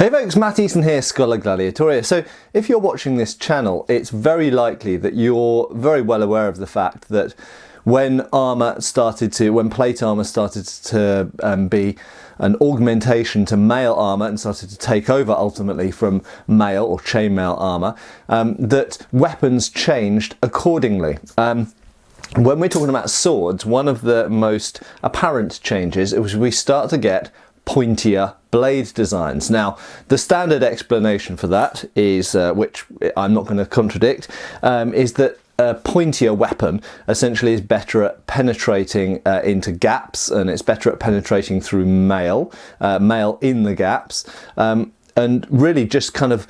Hey folks, Matt Easton here, Scholar Gladiatoria. So if you're watching this channel, it's very likely that you're very well aware of the fact that when plate armour started to be an augmentation to mail armour and started to take over ultimately from mail or chainmail armour, that weapons changed accordingly. When we're talking about swords, one of the most apparent changes is we start to get pointier blade designs. Now, the standard explanation for that is, which I'm not going to contradict, is that a pointier weapon essentially is better at penetrating into gaps, and it's better at penetrating through mail in the gaps, and really just kind of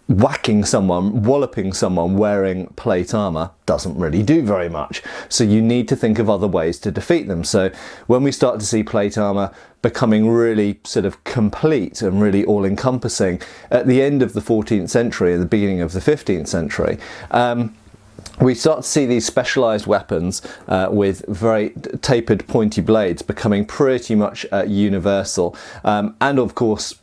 whacking someone, walloping someone wearing plate armour doesn't really do very much. So you need to think of other ways to defeat them. So when we start to see plate armour becoming really sort of complete and really all-encompassing at the end of the 14th century and the beginning of the 15th century, we start to see these specialised weapons with very tapered pointy blades becoming pretty much universal, and of course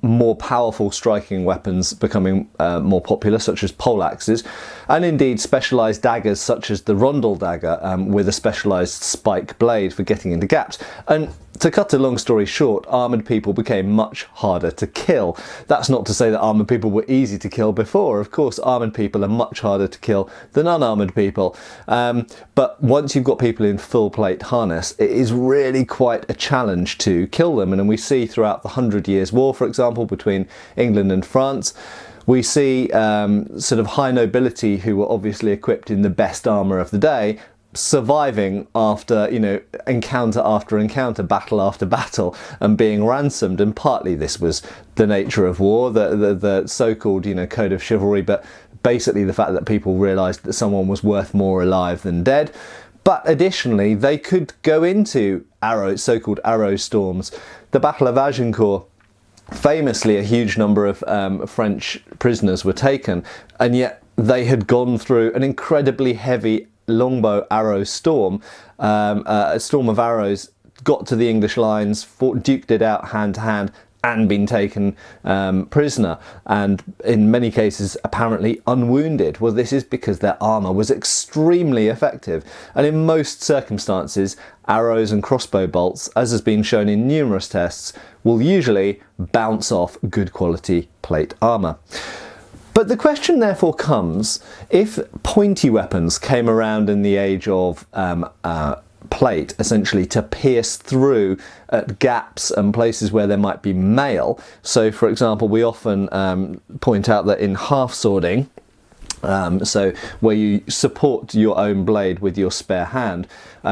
more powerful striking weapons becoming more popular, such as poleaxes, and indeed specialised daggers such as the rondel dagger with a specialised spike blade for getting into gaps. And to cut a long story short, armoured people became much harder to kill. That's not to say that armoured people were easy to kill before. Of course, armoured people are much harder to kill than unarmoured people. But once you've got people in full plate harness, it is really quite a challenge to kill them. And we see throughout the 100 Years' War, for example, between England and France, we see sort of high nobility who were obviously equipped in the best armour of the day surviving after, you know, encounter after encounter, battle after battle, and being ransomed. And partly this was the nature of war, the so-called, you know, code of chivalry, but basically the fact that people realised that someone was worth more alive than dead. But additionally, they could go into so-called arrow storms. The Battle of Agincourt, famously a huge number of French prisoners were taken, and yet they had gone through an incredibly heavy longbow arrow storm, a storm of arrows, got to the English lines, duked it out hand to hand, and been taken prisoner, and in many cases apparently unwounded. Well, this is because their armour was extremely effective, and in most circumstances arrows and crossbow bolts, as has been shown in numerous tests, will usually bounce off good quality plate armour. But the question therefore comes, if pointy weapons came around in the age of plate, essentially to pierce through at gaps and places where there might be mail. So for example, we often point out that in half swording, so where you support your own blade with your spare hand,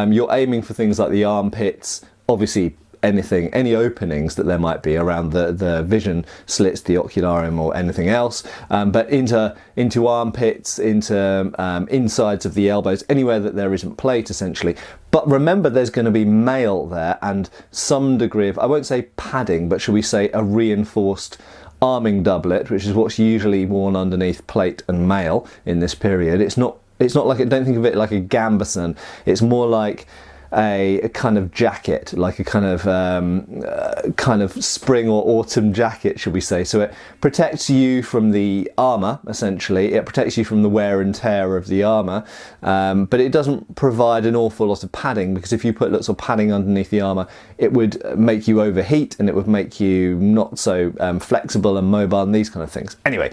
you're aiming for things like the armpits, obviously any openings that there might be around the vision slits, the ocularium, or anything else, but into armpits, into insides of the elbows, anywhere that there isn't plate essentially. But remember, there's going to be mail there and some degree of, I won't say padding, but shall we say a reinforced arming doublet, which is what's usually worn underneath plate and mail in this period. It's not like, don't think of it like a gambeson. It's more like a kind of jacket, like a kind of spring or autumn jacket, should we say. So it protects you from the armour, essentially. It protects you from the wear and tear of the armour, but it doesn't provide an awful lot of padding, because if you put lots of padding underneath the armour, it would make you overheat, and it would make you not so flexible and mobile and these kind of things. Anyway,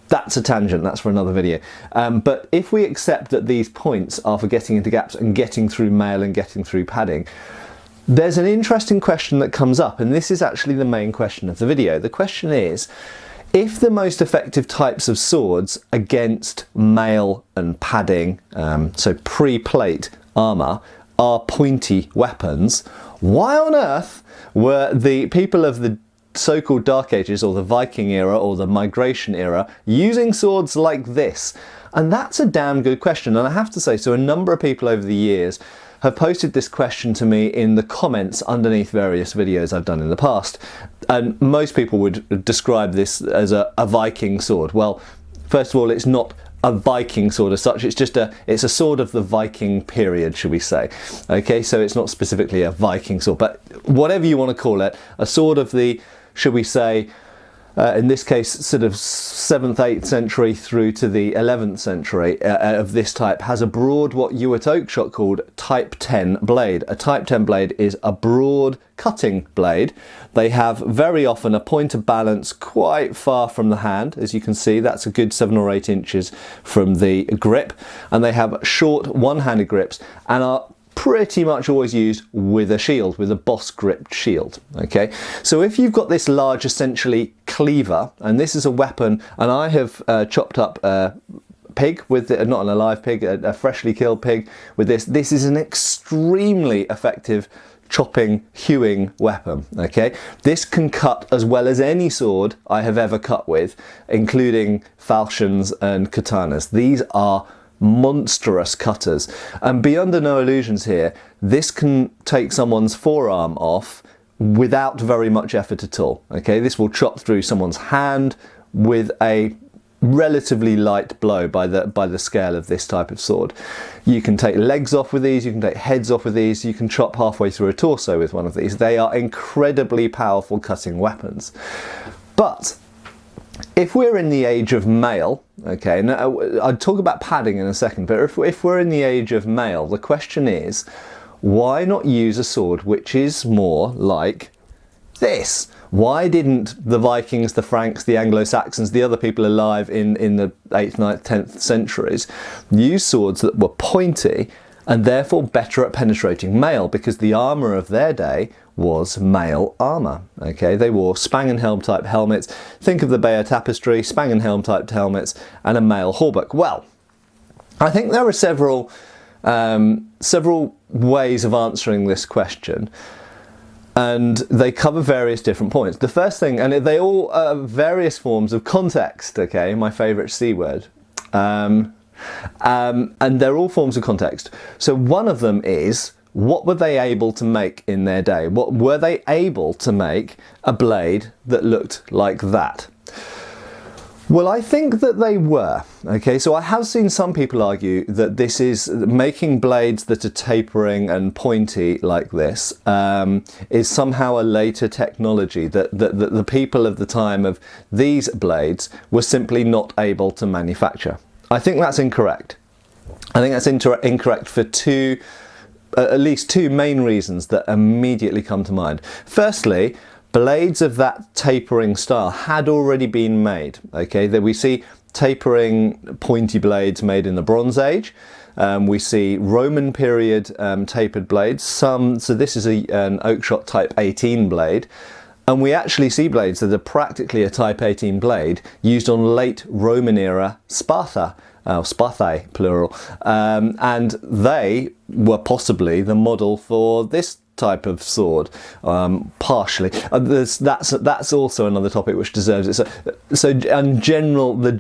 that's a tangent, that's for another video. But if we accept that these points are for getting into gaps and getting through mail and getting through padding, there's an interesting question that comes up, and this is actually the main question of the video. The question is, if the most effective types of swords against mail and padding, so pre-plate armour, are pointy weapons, why on earth were the people of the so-called Dark Ages, or the Viking era, or the Migration era, using swords like this? And that's a damn good question, and I have to say, so a number of people over the years have posted this question to me in the comments underneath various videos I've done in the past, and most people would describe this as a Viking sword. Well, first of all, it's not a Viking sword as such, it's a sword of the Viking period, should we say. Okay, so it's not specifically a Viking sword, but whatever you want to call it, a sword of the, should we say, in this case sort of 7th, 8th century through to the 11th century of this type, has a broad, what you at Oakshott called Type 10 blade. A Type 10 blade is a broad cutting blade. They have very often a point of balance quite far from the hand. As you can see, that's a good 7 or 8 inches from the grip, and they have short one-handed grips and are pretty much always used with a shield, with a boss gripped shield. Okay, so if you've got this large essentially cleaver, and this is a weapon, and I have chopped up a pig with it, not an alive pig, a freshly killed pig with this. This is an extremely effective chopping, hewing weapon. Okay, this can cut as well as any sword I have ever cut with, including falchions and katanas. These are monstrous cutters, and be under no illusions here, this can take someone's forearm off without very much effort at all. Okay, this will chop through someone's hand with a relatively light blow by the scale of this type of sword. You can take legs off with these, you can take heads off with these, you can chop halfway through a torso with one of these. They are incredibly powerful cutting weapons. But if we're in the age of mail, okay, and I'll talk about padding in a second, but if we're in the age of mail, the question is, why not use a sword which is more like this? Why didn't the Vikings, the Franks, the Anglo-Saxons, the other people alive in the 8th, 9th, 10th centuries use swords that were pointy and therefore better at penetrating mail? Because the armour of their day was mail armour. Okay, they wore spang and helm type helmets. Think of the Bayeux Tapestry, spang and helm type helmets, and a mail hauberk. Well, I think there are several ways of answering this question, and they cover various different points. The first thing, and they all are various forms of context. Okay, my favourite C word. And they're all forms of context. So one of them is, what were they able to make in their day? What were they able to make a blade that looked like that? Well, I think that they were. Okay, so I have seen some people argue that this is making blades that are tapering and pointy like this is somehow a later technology, that the people of the time of these blades were simply not able to manufacture. I think that's incorrect. I think that's incorrect for at least two main reasons that immediately come to mind. Firstly, blades of that tapering style had already been made. Okay, that we see tapering pointy blades made in the Bronze Age. We see Roman period tapered blades. So this is an Oakshott Type 18 blade. And we actually see blades that are practically a Type 18 blade used on late Roman era Spartha, Spartae plural, and they were possibly the model for this type of sword, partially. That's also another topic which deserves it. The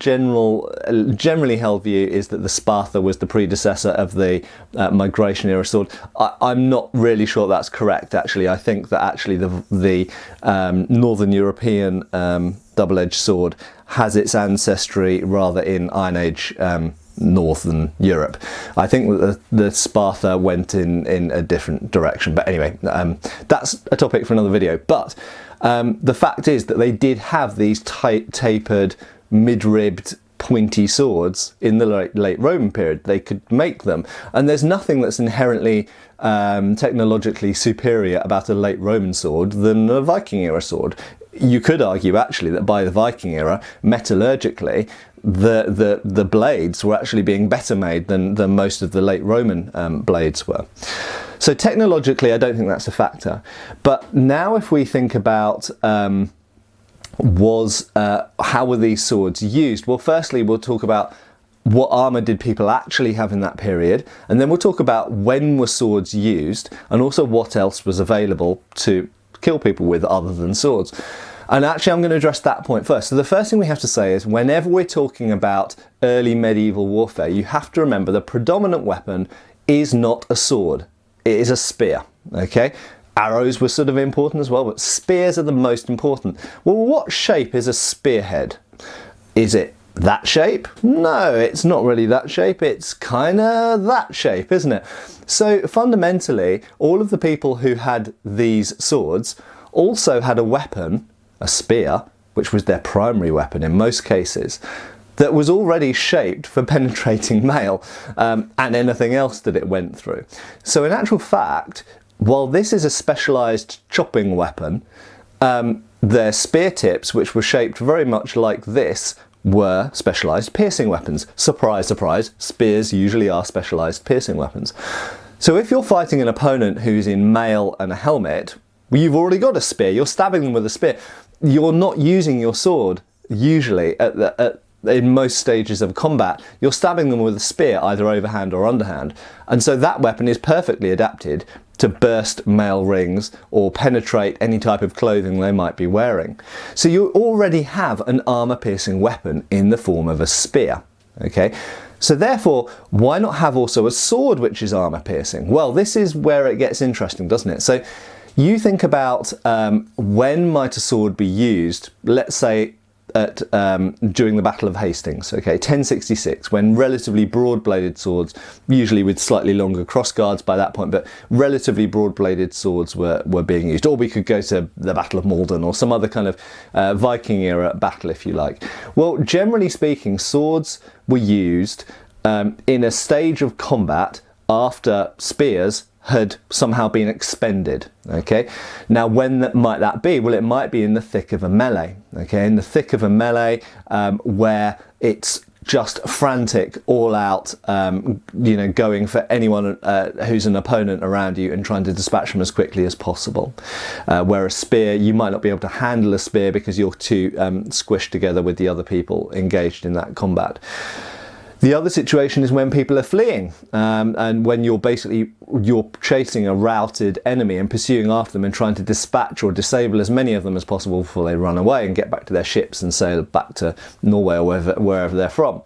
generally held view is that the Sparta was the predecessor of the Migration Era sword. I'm not really sure that's correct, actually. I think that actually the Northern European double-edged sword has its ancestry rather in Iron Age Northern Europe. I think that the Sparta went in a different direction, but anyway, that's a topic for another video. But the fact is that they did have these tight tapered, mid-ribbed, pointy swords in the late Roman period. They could make them, and there's nothing that's inherently technologically superior about a late Roman sword than a Viking era sword. You could argue actually that by the Viking era, metallurgically, the blades were actually being better made than most of the late Roman blades were. So technologically, I don't think that's a factor. But now if we think about how were these swords used? Well, firstly, we'll talk about what armour did people actually have in that period, and then we'll talk about when were swords used, and also what else was available to kill people with other than swords. And actually I'm going to address that point first. So the first thing we have to say is, whenever we're talking about early medieval warfare, you have to remember the predominant weapon is not a sword, it is a spear. Okay, arrows were sort of important as well, but spears are the most important. Well, what shape is a spearhead? Is it that shape? No, it's not really that shape, it's kind of that shape, isn't it? So fundamentally, all of the people who had these swords also had a weapon, a spear, which was their primary weapon in most cases, that was already shaped for penetrating mail and anything else that it went through. So in actual fact, while this is a specialised chopping weapon, their spear tips, which were shaped very much like this, were specialised piercing weapons. Surprise, surprise, spears usually are specialised piercing weapons. So if you're fighting an opponent who's in mail and a helmet, well, you've already got a spear, you're stabbing them with a spear. You're not using your sword, usually, in most stages of combat. You're stabbing them with a spear, either overhand or underhand. And so that weapon is perfectly adapted to burst mail rings or penetrate any type of clothing they might be wearing. So you already have an armour-piercing weapon in the form of a spear, okay? So therefore, why not have also a sword which is armour-piercing? Well, this is where it gets interesting, doesn't it? So you think about when might a sword be used, let's say during the Battle of Hastings, okay, 1066, when relatively broad-bladed swords, usually with slightly longer crossguards by that point, but relatively broad-bladed swords were being used. Or we could go to the Battle of Maldon or some other kind of Viking era battle, if you like. Well, generally speaking, swords were used in a stage of combat after spears had somehow been expended, okay? Now, when might that be? Well, it might be in the thick of a melee, okay? In the thick of a melee where it's just frantic, all out, you know, going for anyone who's an opponent around you and trying to dispatch them as quickly as possible. Where a spear, you might not be able to handle a spear because you're too squished together with the other people engaged in that combat. The other situation is when people are fleeing and when you're chasing a routed enemy and pursuing after them and trying to dispatch or disable as many of them as possible before they run away and get back to their ships and sail back to Norway or wherever they're from.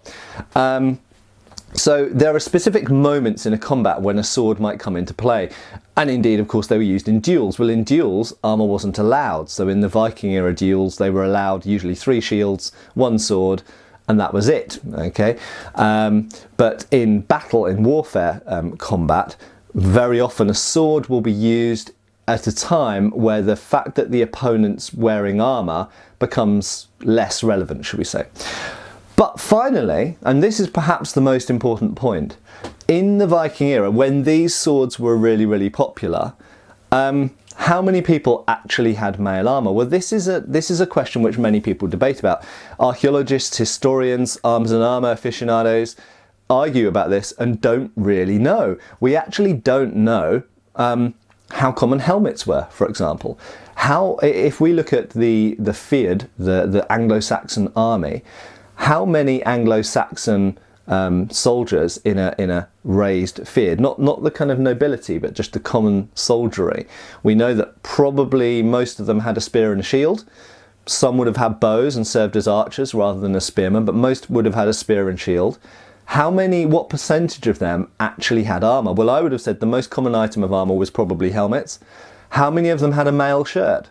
So there are specific moments in a combat when a sword might come into play. And indeed, of course, they were used in duels. Well, in duels, armour wasn't allowed. So in the Viking era duels, they were allowed usually 3 shields, 1 sword, and that was it, okay? But in battle, in warfare combat, very often a sword will be used at a time where the fact that the opponent's wearing armour becomes less relevant, should we say. But finally, and this is perhaps the most important point, in the Viking era, when these swords were really, really popular, how many people actually had mail armour? Well, this is a question which many people debate about. Archaeologists, historians, arms and armour aficionados argue about this and don't really know. We actually don't know how common helmets were, for example. If we look at the Fyrd, the Anglo-Saxon army, how many Anglo-Saxon soldiers in a raised Fyrd, not the kind of nobility, but just the common soldiery. We know that probably most of them had a spear and a shield. Some would have had bows and served as archers rather than as spearmen, but most would have had a spear and shield. What percentage of them actually had armour? Well, I would have said the most common item of armour was probably helmets. How many of them had a mail shirt?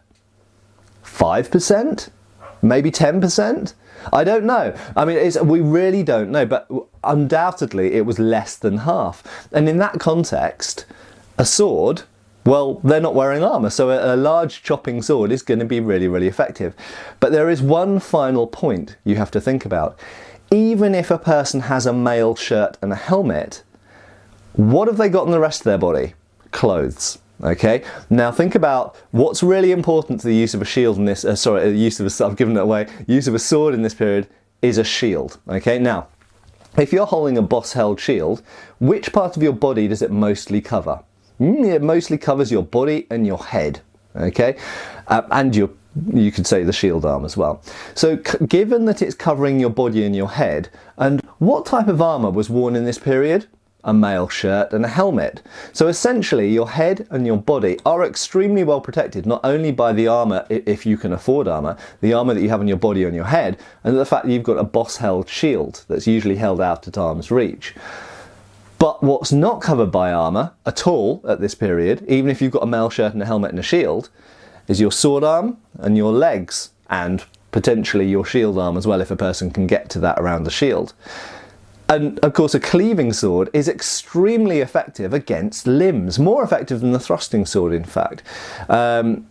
5%? Maybe 10%? I don't know. I mean, we really don't know, but undoubtedly it was less than half. And in that context, a sword, well, they're not wearing armour, so a large chopping sword is going to be really, really effective. But there is one final point you have to think about. Even if a person has a mail shirt and a helmet, what have they got in the rest of their body? Clothes. Okay, now think about what's really important to the use of a shield in this, I've given it away, use of a sword in this period is a shield. Okay, now, if you're holding a boss-held shield, which part of your body does it mostly cover? It mostly covers your body and your head, okay, and you could say the shield arm as well. So given that it's covering your body and your head, and what type of armour was worn in this period? A mail shirt and a helmet. So essentially your head and your body are extremely well protected, not only by the armour, if you can afford armour, the armour that you have on your body and your head, and the fact that you've got a boss-held shield that's usually held out at arm's reach. But what's not covered by armour at all at this period, even if you've got a mail shirt and a helmet and a shield, is your sword arm and your legs, and potentially your shield arm as well if a person can get to that around the shield. And of course, a cleaving sword is extremely effective against limbs, more effective than the thrusting sword, in fact.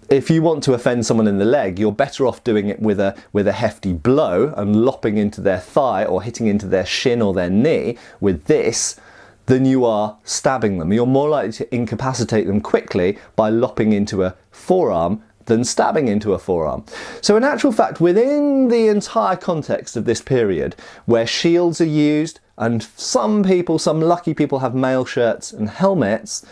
If you want to offend someone in the leg, you're better off doing it with a hefty blow and lopping into their thigh or hitting into their shin or their knee with this than you are stabbing them. You're more likely to incapacitate them quickly by lopping into a forearm than stabbing into a forearm. So in actual fact, within the entire context of this period, where shields are used, and some lucky people have mail shirts and helmets,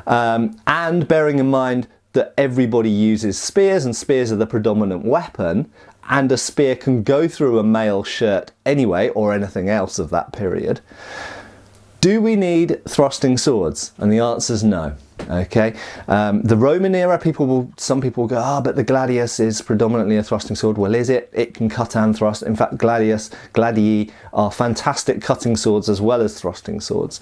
and bearing in mind that everybody uses spears, and spears are the predominant weapon, and a spear can go through a mail shirt anyway, or anything else of that period, do we need thrusting swords? And the answer is no. Okay, the Roman era, some people will go, but the gladius is predominantly a thrusting sword. Well, is it? It can cut and thrust. In fact, gladii are fantastic cutting swords as well as thrusting swords.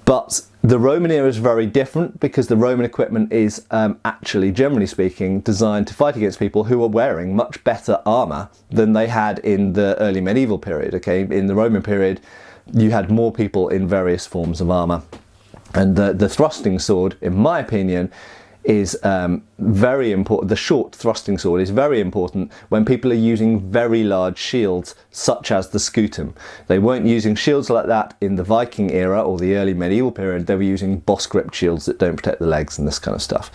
But the Roman era is very different because the Roman equipment is actually, generally speaking, designed to fight against people who are wearing much better armour than they had in the early medieval period. Okay, in the Roman period, you had more people in various forms of armour. And the thrusting sword, in my opinion, is very important. The short thrusting sword is very important when people are using very large shields, such as the scutum. They weren't using shields like that in the Viking era or the early medieval period. They were using boss grip shields that don't protect the legs and this kind of stuff.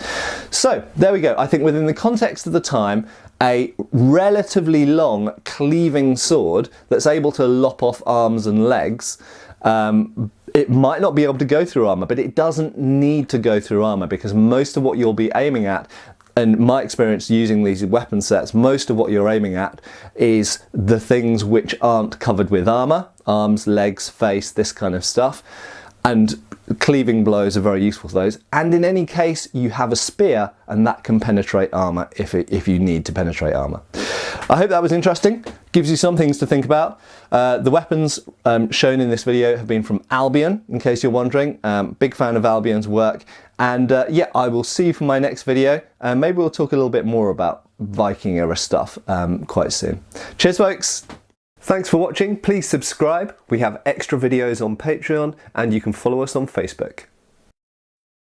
So there we go. I think within the context of the time, a relatively long cleaving sword that's able to lop off arms and legs, it might not be able to go through armour, but it doesn't need to go through armour, because most of what you'll be aiming at, and my experience using these weapon sets, most of what you're aiming at is the things which aren't covered with armour: arms, legs, face, this kind of stuff. And cleaving blows are very useful for those. And in any case, you have a spear, and that can penetrate armour if you need to penetrate armour. I hope that was interesting. Gives you some things to think about. The weapons shown in this video have been from Albion, in case you're wondering. Big fan of Albion's work. And yeah, I will see you for my next video. Maybe we'll talk a little bit more about Viking era stuff quite soon. Cheers, folks. Thanks for watching. Please subscribe. We have extra videos on Patreon, and you can follow us on Facebook.